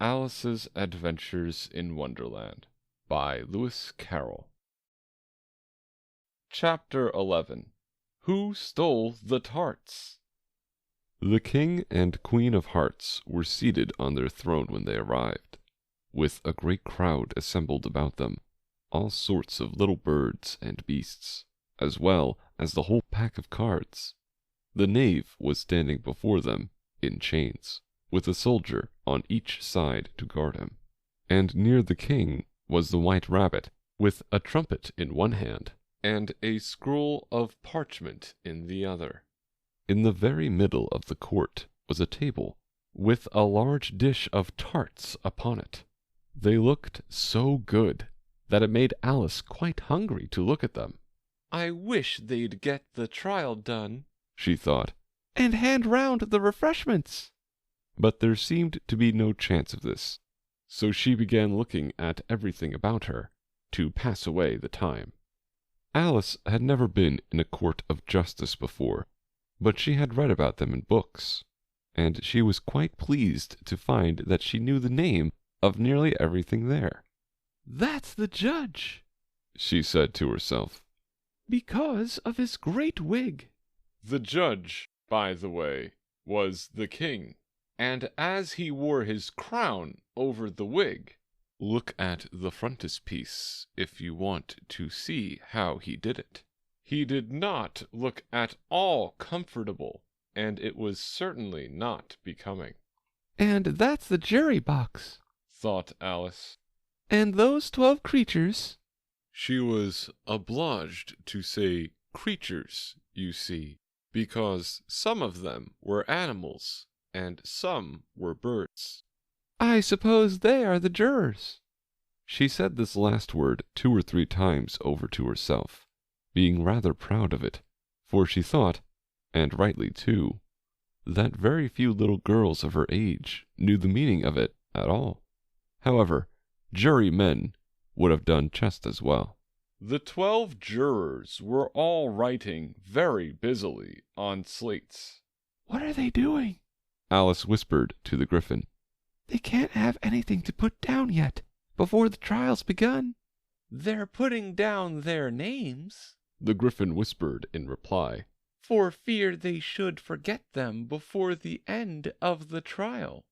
Alice's Adventures in Wonderland by Lewis Carroll. Chapter 11. Who Stole the Tarts? The King and Queen of Hearts were seated on their throne when they arrived, with a great crowd assembled about them, all sorts of little birds and beasts, as well as the whole pack of cards. The knave was standing before them in chains, with a soldier on each side to guard him. And near the king was the white rabbit, with a trumpet in one hand, and a scroll of parchment in the other. In the very middle of the court was a table, with a large dish of tarts upon it. They looked so good that it made Alice quite hungry to look at them. "I wish they'd get the trial done," she thought, "and hand round the refreshments." but there seemed to be no chance of this, so she began looking at everything about her to pass away the time. Alice had never been in a court of justice before, but she had read about them in books, and she was quite pleased to find that she knew the name of nearly everything there. "That's the judge," she said to herself, "because of his great wig." The judge, by the way, was the king, and as he wore his crown over the wig, look at the frontispiece if you want to see how he did it. He did not look at all comfortable, and it was certainly not becoming. "And that's the jury box," thought Alice. "and those 12 creatures." She was obliged to say creatures, you see, because some of them were animals, and some were birds. "I suppose they are the jurors." She said this last word 2 or 3 times over to herself, being rather proud of it, for she thought, and rightly too, that very few little girls of her age knew the meaning of it at all. However, jurymen would have done just as well. The 12 jurors were all writing very busily on slates. "What are they doing?" Alice whispered to the Griffin. "They can't have anything to put down yet, before the trial's begun." "They're putting down their names," the Griffin whispered in reply, "for fear they should forget them before the end of the trial."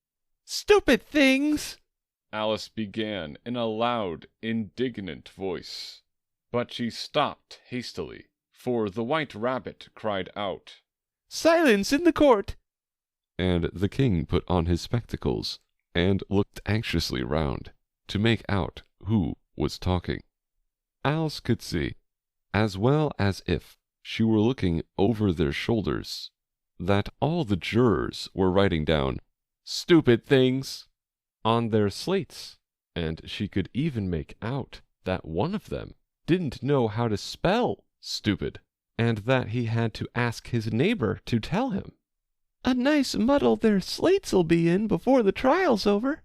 "Stupid things!" Alice began in a loud, indignant voice. But she stopped hastily, for the white rabbit cried out, "Silence in the court!" And the king put on his spectacles and looked anxiously round to make out who was talking. Alice could see, as well as if she were looking over their shoulders, that all the jurors were writing down "stupid things" on their slates, and she could even make out that one of them didn't know how to spell stupid, and that he had to ask his neighbor to tell him. "A nice muddle their slates'll be in before the trial's over,"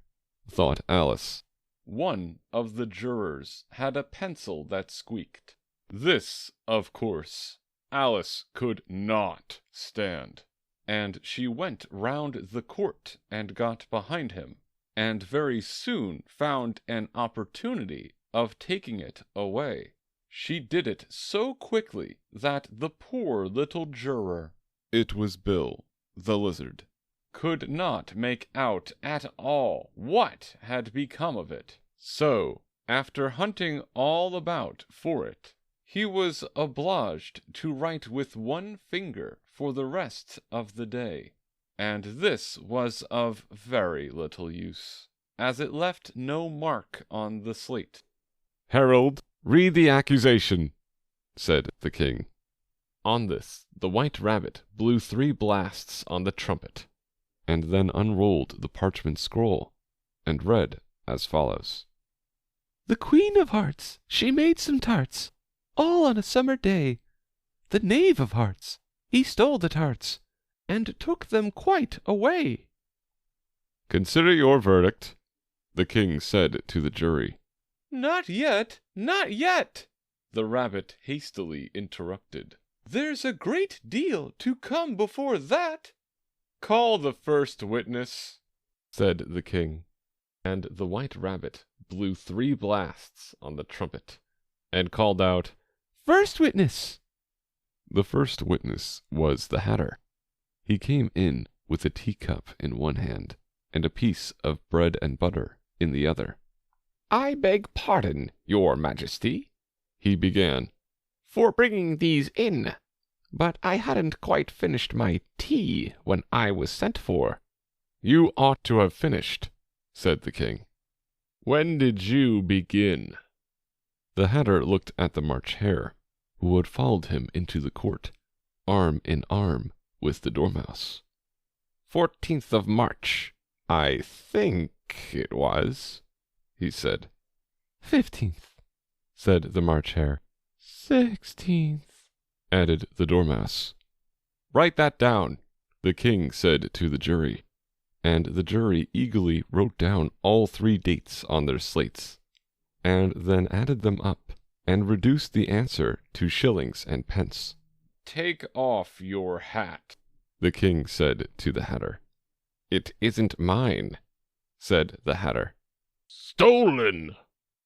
thought Alice. One of the jurors had a pencil that squeaked. This, of course, Alice could not stand, and she went round the court and got behind him, and very soon found an opportunity of taking it away. She did it so quickly that the poor little juror, it was Bill, the lizard, could not make out at all what had become of it. So, after hunting all about for it, he was obliged to write with one finger for the rest of the day, and this was of very little use, as it left no mark on the slate. "Herald, read the accusation," said the king. On this, the white rabbit blew 3 blasts on the trumpet, and then unrolled the parchment scroll, and read as follows. "The Queen of Hearts, she made some tarts, all on a summer day. The Knave of Hearts, he stole the tarts, and took them quite away." "Consider your verdict," the king said to the jury. "Not yet, not yet," the rabbit hastily interrupted. "There's a great deal to come before that." "Call the first witness," said the king. And the White Rabbit blew 3 blasts on the trumpet, and called out, "First witness!" The first witness was the Hatter. He came in with a teacup in one hand, and a piece of bread and butter in the other. "I beg pardon, your Majesty," he began, "for bringing these in, but I hadn't quite finished my tea when I was sent for." "You ought to have finished," said the king. "When did you begin?" The Hatter looked at the March Hare, who had followed him into the court, arm in arm with the Dormouse. 14th of March, I think it was," he said. 15th, said the March Hare. 16th, added the Dormouse. "Write that down," the king said to the jury, and the jury eagerly wrote down all 3 dates on their slates, and then added them up, and reduced the answer to shillings and pence. "Take off your hat," the king said to the Hatter. "It isn't mine," said the Hatter. "Stolen!"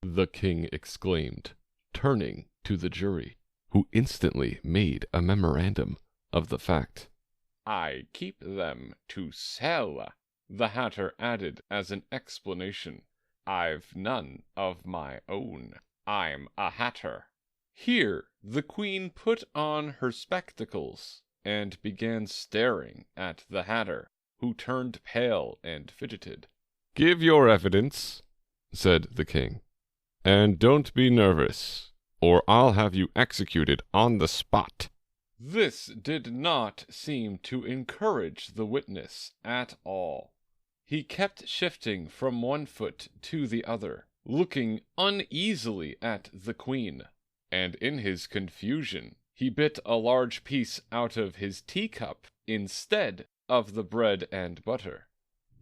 the king exclaimed, turning to the jury, who instantly made a memorandum of the fact. "I keep them to sell," the Hatter added as an explanation. "I've none of my own. I'm a hatter." Here the queen put on her spectacles and began staring at the Hatter, who turned pale and fidgeted. "Give your evidence," said the king, "and don't be nervous, or I'll have you executed on the spot." This did not seem to encourage the witness at all. He kept shifting from one foot to the other, looking uneasily at the queen, and in his confusion he bit a large piece out of his teacup instead of the bread and butter.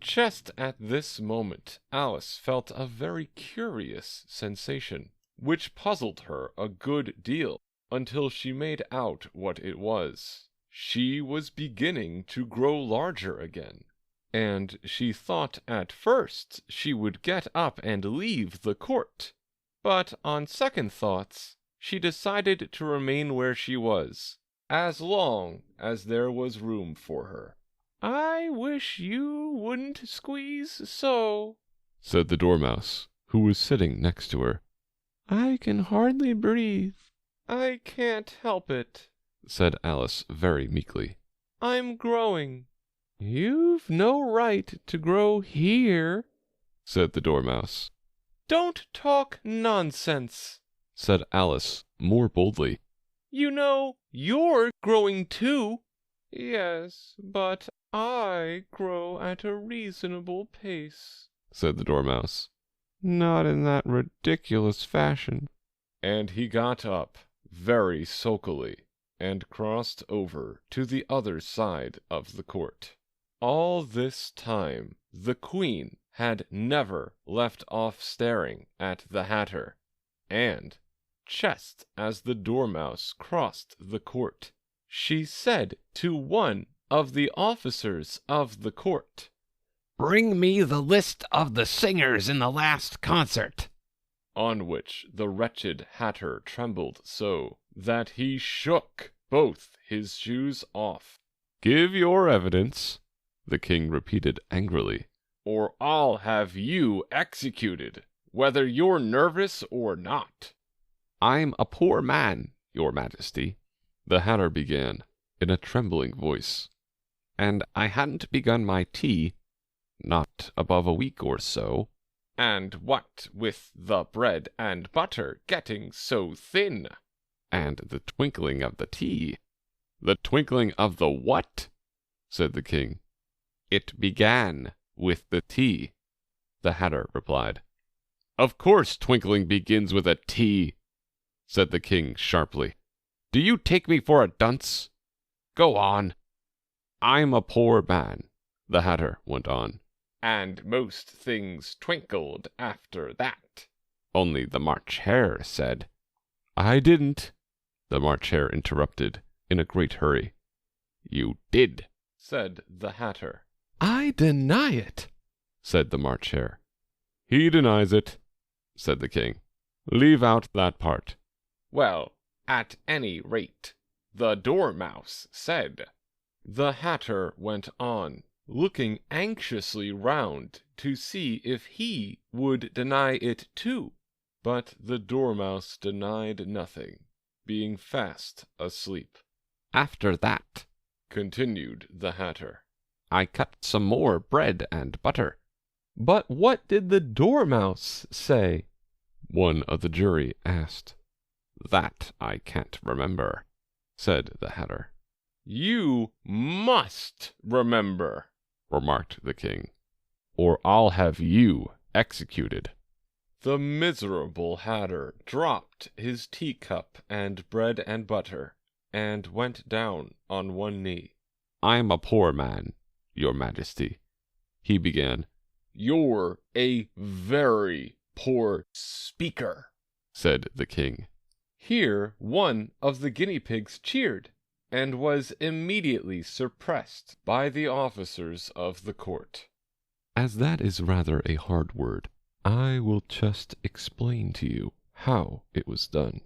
Just at this moment Alice felt a very curious sensation, which puzzled her a good deal until she made out what it was. She was beginning to grow larger again, and she thought at first she would get up and leave the court, but on second thoughts she decided to remain where she was, as long as there was room for her. "I wish you wouldn't squeeze so," said the Dormouse, who was sitting next to her. "I can hardly breathe." "I can't help it," said Alice very meekly. "I'm growing." "You've no right to grow here," said the Dormouse. "Don't talk nonsense," said Alice more boldly. "You know you're growing too." "Yes, but I grow at a reasonable pace," said the Dormouse. "Not in that ridiculous fashion." And he got up very sulkily and crossed over to the other side of the court. All this time the queen had never left off staring at the Hatter, and just as the Dormouse crossed the court, she said to one of the officers of the court, "Bring me the list of the singers in the last concert." On which the wretched Hatter trembled so that he shook both his shoes off. "Give your evidence," the king repeated angrily, "or I'll have you executed, whether you're nervous or not." "I'm a poor man, your Majesty," the Hatter began in a trembling voice, "and I hadn't begun my tea, not above a week or so." "And what with the bread and butter getting so thin?" "And the twinkling of the tea." "The twinkling of the what?" said the king. "It began with the tea," the Hatter replied. "Of course twinkling begins with a T," said the king sharply. "Do you take me for a dunce? Go on." "I'm a poor man," the Hatter went on, "and most things twinkled after that." "Only the March Hare said." "I didn't," the March Hare interrupted in a great hurry. "You did," said the Hatter. "I deny it," said the March Hare. He denies it, said the king. Leave out that part. Well, at any rate, the Dormouse said. The Hatter went on, looking anxiously round to see if he would deny it too. But the Dormouse denied nothing, being fast asleep. After that, Continued the Hatter, I cut some more bread and butter. But what did the Dormouse say? One of the jury asked. That I can't remember, said the Hatter. You must remember, remarked the king, or I'll have you executed. The miserable Hatter dropped his teacup and bread and butter, and went down on one knee. I'm a poor man, your majesty, he began. You're a very poor speaker, said the king. Here one of the guinea pigs cheered, and was immediately suppressed by the officers of the court. As that is rather a hard word, I will just explain to you how it was done.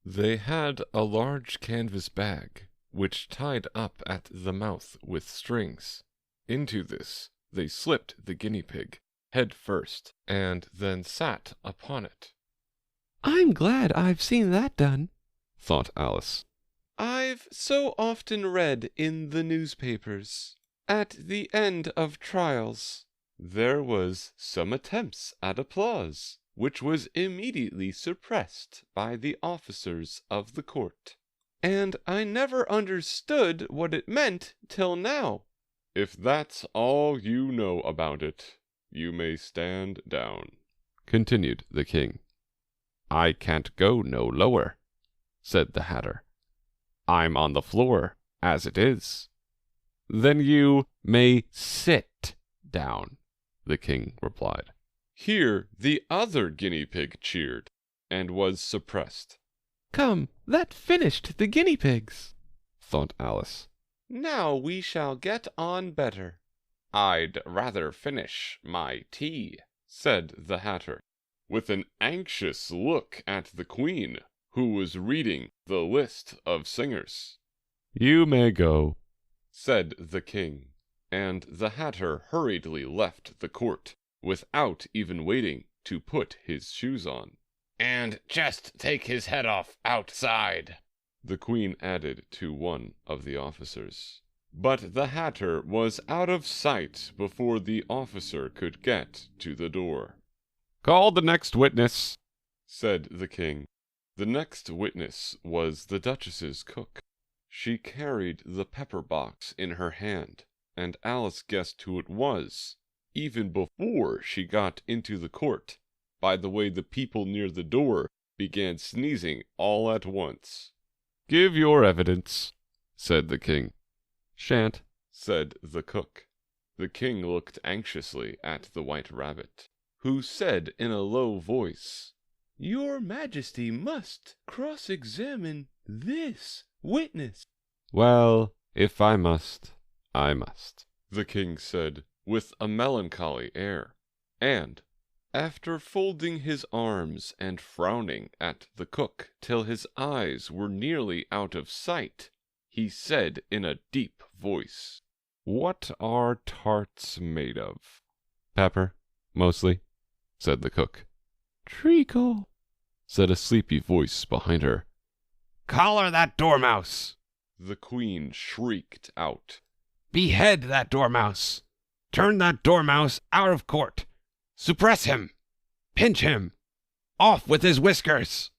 They had a large canvas bag, which tied up at the mouth with strings. Into this they slipped the guinea pig, head first, and then sat upon it. I'm glad I've seen that done, thought Alice. I've so often read in the newspapers, at the end of trials, there was some attempts at applause, which was immediately suppressed by the officers of the court, and I never understood what it meant till now. If that's all you know about it, you may stand down, continued the king. I can't go no lower, said the Hatter. I'm on the floor, as it is. Then you may sit down, the king replied. Here the other guinea pig cheered, and was suppressed. Come, that finished the guinea pigs, thought Alice. Now we shall get on better. I'd rather finish my tea, said the Hatter, with an anxious look at the queen, who was reading the list of singers. You may go, said the king, and the Hatter hurriedly left the court, without even waiting to put his shoes on. And just take his head off outside, the queen added to one of the officers. But the Hatter was out of sight before the officer could get to the door. Call the next witness, said the king. The next witness was the Duchess's cook. She carried the pepper box in her hand, and Alice guessed who it was, even before she got into the court, by the way the people near the door began sneezing all at once. Give your evidence, said the king. Shan't, said the cook. The king looked anxiously at the White Rabbit, who said in a low voice, Your Majesty must cross-examine this witness. Well, if I must, I must, the king said, with a melancholy air, and, after folding his arms and frowning at the cook till his eyes were nearly out of sight, he said in a deep voice, What are tarts made of? Pepper, mostly, said the cook. Treacle, said a sleepy voice behind her. Collar that dormouse, the queen shrieked out. Behead that dormouse. Turn that dormouse out of court. Suppress him. Pinch him. Off with his whiskers.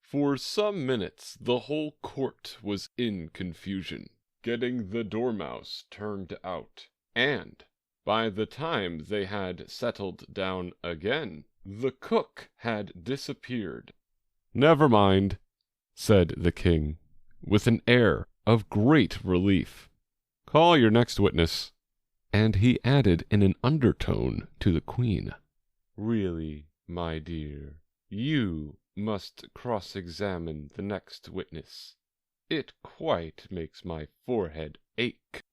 For some minutes the whole court was in confusion, getting the dormouse turned out, and, by the time they had settled down again, the cook had disappeared. Never mind, said the king, with an air of great relief. Call your next witness. And he added in an undertone to the queen, Really, my dear, you must cross-examine the next witness. It quite makes my forehead ache.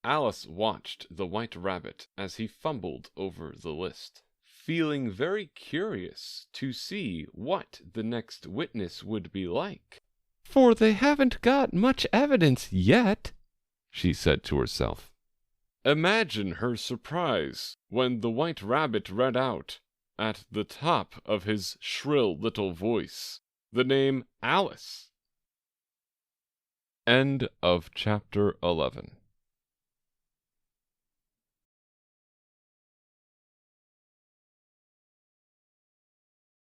Alice watched the White Rabbit as he fumbled over the list. feeling very curious to see what the next witness would be like. "For they haven't got much evidence yet," she said to herself. Imagine her surprise when the White Rabbit read out, at the top of his shrill little voice, the name Alice. End of chapter 11.